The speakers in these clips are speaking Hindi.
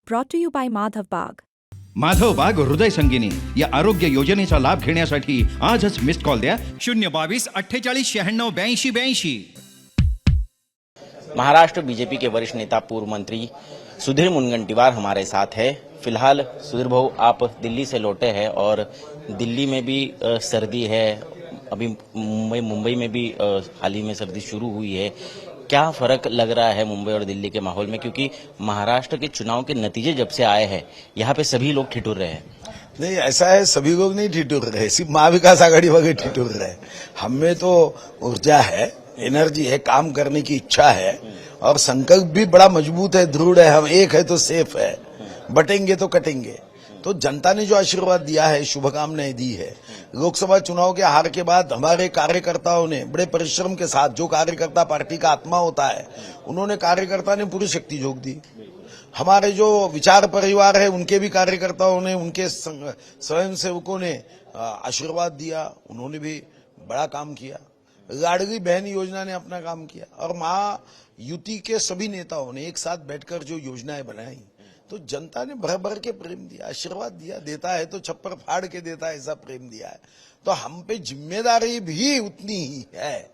Brought to you by Madhav Bagh. Madhav बाग हृदय संगिनी या आरोग्य योजनेचा लाभ घेण्यासाठी आजच मिस्ड कॉल द्या 022-48-96-82-82. महाराष्ट्र बीजेपी के वरिष्ठ नेता पूर्व मंत्री सुधीर मुनगंटीवार हमारे साथ है। फिलहाल सुधीर भाऊ, आप दिल्ली से लौटे हैं और दिल्ली में भी सर्दी है, अभी मुंबई में भी हाल ही में सर्दी शुरू हुई है। क्या फर्क लग रहा है मुंबई और दिल्ली के माहौल में, क्योंकि महाराष्ट्र के चुनाव के नतीजे जब से आए हैं यहाँ पे सभी लोग ठिठुर रहे हैं? नहीं, ऐसा है, सभी लोग नहीं ठिठुर रहे, सिर्फ महाविकास आघाड़ी वाले ठिठुर रहे। हम में तो ऊर्जा है, एनर्जी है, काम करने की इच्छा है और संकल्प भी बड़ा मजबूत है, दृढ़ है। हम एक है तो सेफ है, बटेंगे तो कटेंगे। तो जनता ने जो आशीर्वाद दिया है, शुभकामनाएं दी है, लोकसभा चुनाव के हार के बाद हमारे कार्यकर्ताओं ने बड़े परिश्रम के साथ, जो कार्यकर्ता पार्टी का आत्मा होता है, उन्होंने कार्यकर्ता ने पूरी शक्ति झोंक दी। हमारे जो विचार परिवार है, उनके भी कार्यकर्ताओं ने, उनके स्वयंसेवकों ने आशीर्वाद दिया, उन्होंने भी बड़ा काम किया। लाडली बहन योजना ने अपना काम किया और महायुति के सभी नेताओं ने एक साथ बैठकर जो योजनाएं बनाई, तो जनता ने भर भर के प्रेम दिया, आशीर्वाद दिया। देता है तो छप्पर फाड़ के देता है, ऐसा प्रेम दिया है। तो हम पे जिम्मेदारी भी उतनी ही है।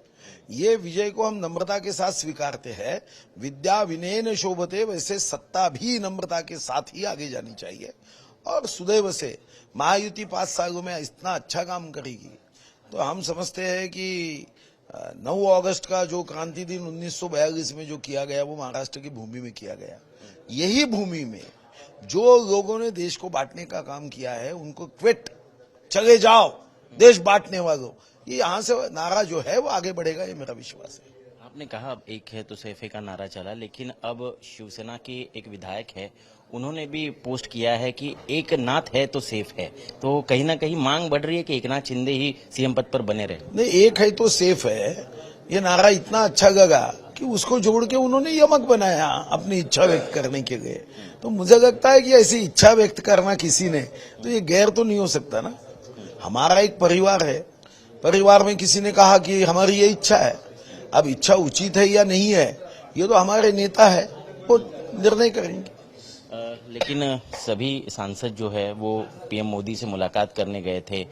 ये विजय को हम नम्रता के साथ स्वीकारते हैं। विद्या विनयन शोभते, वैसे सत्ता भी नम्रता के साथ ही आगे जानी चाहिए। और सुदैव से महायुति 5 सालों में इतना अच्छा काम करेगी, तो हम समझते हैं कि 9 अगस्त का जो क्रांति दिन 1942 में जो किया गया, वो महाराष्ट्र की भूमि में किया गया। यही भूमि में जो लोगों ने देश को बांटने का काम किया है, उनको क्विट, चले जाओ देश बांटने वालों, ये यहां से नारा जो है वो आगे बढ़ेगा, ये मेरा विश्वास है। आपने कहा अब एक है तो सेफ है का नारा चला, लेकिन अब शिवसेना के एक विधायक है, उन्होंने भी पोस्ट किया है कि एक नाथ है तो सेफ है। तो कहीं ना कहीं मांग बढ़ रही है कि एक नाथ शिंदे ही सीएम पद पर बने रहे। नहीं, एक है तो सेफ है, ये नारा इतना अच्छा लगा कि उसको जोड़ के उन्होंने यमक बनाया अपनी इच्छा व्यक्त करने के लिए। तो मुझे लगता है कि ऐसी इच्छा व्यक्त करना किसी ने, तो ये गैर तो नहीं हो सकता ना। हमारा एक परिवार है, परिवार में किसी ने कहा कि हमारी ये इच्छा है। अब इच्छा उचित है या नहीं है, ये तो हमारे नेता है, वो निर्णय करेंगे। लेकिन सभी सांसद जो है वो पीएम मोदी से मुलाकात करने गए थे,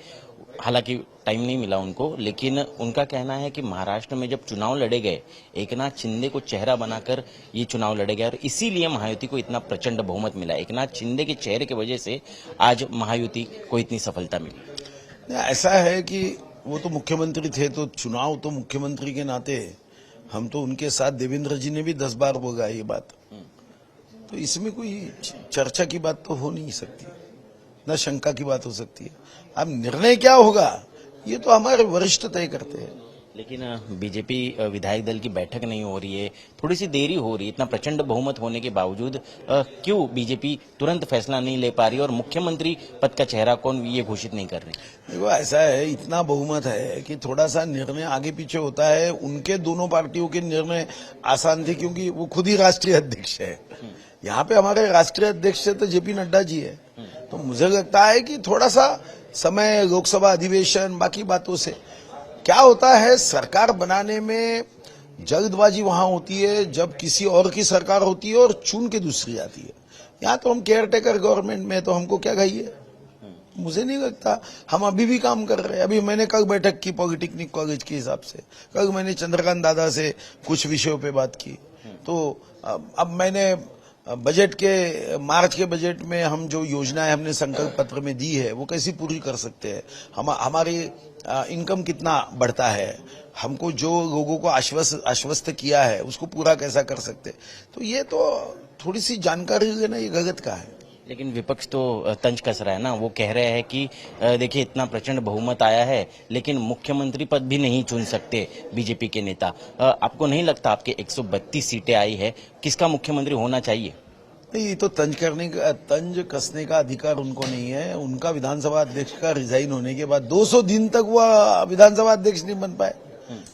हालांकि टाइम नहीं मिला उनको, लेकिन उनका कहना है कि महाराष्ट्र में जब चुनाव लड़े गए, एकनाथ शिंदे को चेहरा बनाकर ये चुनाव लड़े गए और इसीलिए महायुति को इतना प्रचंड बहुमत मिला। एकनाथ शिंदे के चेहरे की वजह से आज महायुति को इतनी सफलता मिली। ऐसा है कि वो तो मुख्यमंत्री थे, तो चुनाव तो मुख्यमंत्री के नाते हम तो उनके साथ, देवेंद्र जी ने भी 10 बार बोला ये बात, तो इसमें कोई चर्चा की बात तो हो नहीं सकती, न शंका की बात हो सकती है। अब निर्णय क्या होगा ये तो हमारे वरिष्ठ तय करते हैं। लेकिन बीजेपी विधायक दल की बैठक नहीं हो रही है, थोड़ी सी देरी हो रही है, इतना प्रचंड बहुमत होने के बावजूद क्यों बीजेपी तुरंत फैसला नहीं ले पा रही और मुख्यमंत्री पद का चेहरा कौन ये घोषित नहीं कर रही? देखो, ऐसा है, इतना बहुमत है कि थोड़ा सा निर्णय आगे पीछे होता है। उनके दोनों पार्टियों के निर्णय आसान थे क्योंकि वो खुद ही राष्ट्रीय अध्यक्ष है। यहाँ पे हमारे राष्ट्रीय अध्यक्ष तो जेपी नड्डा जी है। तो मुझे लगता है कि थोड़ा सा समय, लोकसभा अधिवेशन, बाकी बातों से क्या होता है, सरकार बनाने में जल्दबाजी वहां होती है जब किसी और की सरकार होती है और चुन के दूसरी आती है। यहाँ तो हम केयरटेकर गवर्नमेंट में, तो हमको क्या कहिए, मुझे नहीं लगता। हम अभी भी काम कर रहे हैं। अभी मैंने कल बैठक की पॉलिटेक्निक कॉलेज के हिसाब से, कल मैंने चंद्रकांत दादा से कुछ विषयों पे बात की। तो अब मैंने बजट के, मार्च के बजट में हम जो योजनाएं हमने संकल्प पत्र में दी है, वो कैसी पूरी कर सकते हैं, हमारी इनकम कितना बढ़ता है, हमको जो लोगों को आश्वस्त किया है उसको पूरा कैसा कर सकते हैं। तो ये तो थोड़ी सी जानकारी लेना ये गलत का है। लेकिन विपक्ष तो तंज कस रहा है ना, वो कह रहे हैं कि देखिए इतना प्रचंड बहुमत आया है लेकिन मुख्यमंत्री पद भी नहीं चुन सकते बीजेपी के नेता। आपको नहीं लगता, आपके 132 सीटें आई है, किसका मुख्यमंत्री होना चाहिए? नहीं, तो तंज कसने का अधिकार उनको नहीं है। उनका विधानसभा अध्यक्ष का रिजाइन होने के बाद 200 दिन तक वह विधानसभा अध्यक्ष नहीं बन पाए।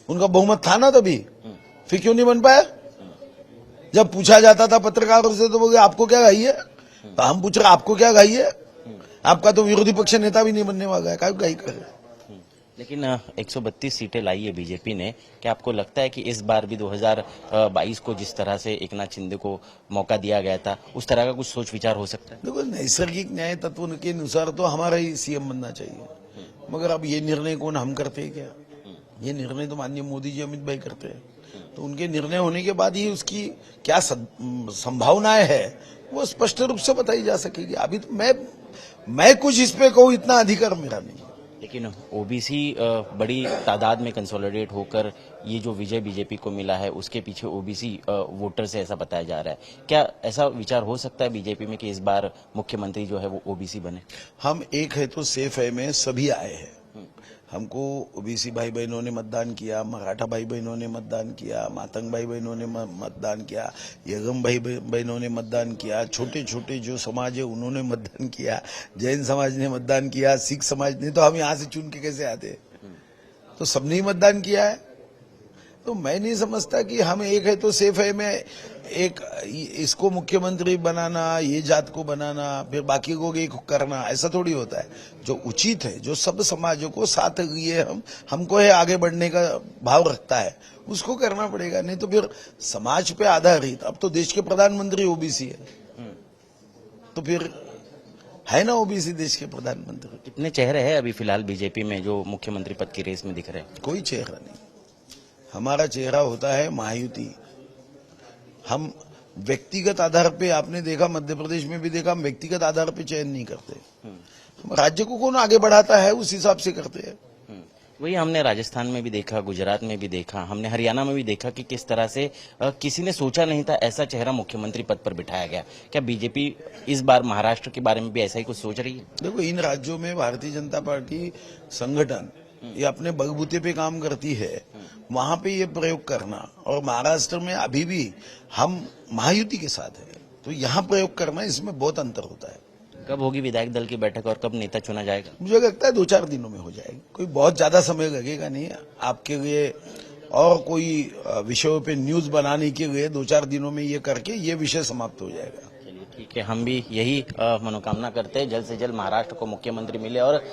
उनका बहुमत था ना तभी, फिर क्यों नहीं बन पाया? जब पूछा जाता था पत्रकारों से तो बोले आपको क्या घाई है, तो हम पूछ रहे आपको क्या घाई है? आपका तो विरोधी पक्ष नेता भी नहीं बनने वाला है, क्या घाई कर रहे? लेकिन 132 सीटें लाई है बीजेपी ने। क्या आपको लगता है कि इस बार भी 2022 को जिस तरह से एकनाथ शिंदे को मौका दिया गया था उस तरह का कुछ सोच विचार हो सकता है? देखो, नैसर्गिक न्याय तत्व के अनुसार तो हमारा ही सीएम बनना चाहिए, मगर अब ये निर्णय कौन हम करते हैं क्या? ये निर्णय तो माननीय मोदी जी, अमित भाई करते हैं। तो उनके निर्णय होने के बाद ही उसकी क्या संभावनाएं है वो स्पष्ट रूप से बताई जा सकेगी। अभी तो मैं कुछ इस पे कहूँ, इतना अधिकार मेरा नहीं है। लेकिन ओबीसी बड़ी तादाद में कंसोलिडेट होकर ये जो विजय बीजेपी को मिला है उसके पीछे ओबीसी वोटर से ऐसा बताया जा रहा है। क्या ऐसा विचार हो सकता है बीजेपी में कि इस बार मुख्यमंत्री जो है वो ओबीसी बने? हम एक है तो सेफ है में सभी आए हैं। हमको ओबीसी भाई बहनों ने मतदान किया, मराठा भाई बहनों ने मतदान किया, मातंग भाई बहनों ने मतदान किया, यगम भाई बहनों ने मतदान किया, छोटे छोटे जो समाज है उन्होंने मतदान किया, जैन समाज ने मतदान किया, सिख समाज ने। तो हम यहाँ से चुन के कैसे आते? तो सबने ही मतदान किया है। तो मैं नहीं समझता कि हम एक है तो सेफ है में एक इसको मुख्यमंत्री बनाना, ये जात को बनाना, फिर बाकी को एक करना, ऐसा थोड़ी होता है। जो उचित है, जो सब समाजों को साथ लिए हमको है आगे बढ़ने का भाव रखता है, उसको करना पड़ेगा। नहीं तो फिर समाज पे आधारित, अब तो देश के प्रधानमंत्री ओबीसी है, तो फिर है ना ओबीसी देश के प्रधानमंत्री। कितने चेहरे हैं अभी फिलहाल बीजेपी में जो मुख्यमंत्री पद की रेस में दिख रहे हैं? कोई चेहरा नहीं। हमारा चेहरा होता है महायुति। हम व्यक्तिगत आधार पे, आपने देखा मध्य प्रदेश में भी देखा, हम व्यक्तिगत आधार पे चयन नहीं करते। हम राज्य को कौन आगे बढ़ाता है उस हिसाब से करते हैं। वही हमने राजस्थान में भी देखा, गुजरात में भी देखा, हमने हरियाणा में भी देखा कि किस तरह से किसी ने सोचा नहीं था ऐसा चेहरा मुख्यमंत्री पद पर बिठाया गया। क्या बीजेपी इस बार महाराष्ट्र के बारे में भी ऐसा ही कुछ सोच रही है? देखो, इन राज्यों में भारतीय जनता पार्टी संगठन ये अपने बलबूते पे काम करती है, वहां पे ये प्रयोग करना, और महाराष्ट्र में अभी भी हम महायुति के साथ है, तो यहाँ प्रयोग करना, इसमें बहुत अंतर होता है। कब होगी विधायक दल की बैठक और कब नेता चुना जाएगा? मुझे लगता है 2-4 दिनों में हो जाएगी, कोई बहुत ज्यादा समय लगेगा नहीं आपके लिए। और कोई विषयों पे न्यूज बनाने के लिए 2-4 दिनों में ये करके ये विषय समाप्त हो जाएगा। चलिए ठीक है, हम भी यही मनोकामना करते हैं जल्द से जल्द महाराष्ट्र को मुख्यमंत्री मिले। और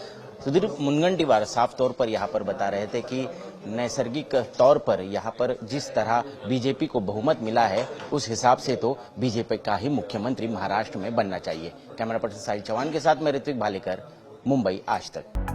सुधीर मुनगंटीवार साफ तौर पर यहाँ पर बता रहे थे कि नैसर्गिक तौर पर यहाँ पर जिस तरह बीजेपी को बहुमत मिला है उस हिसाब से तो बीजेपी का ही मुख्यमंत्री महाराष्ट्र में बनना चाहिए। कैमरा पर्सन साहिल चौहान के साथ मैं ऋत्विक भालेकर, मुंबई आज तक।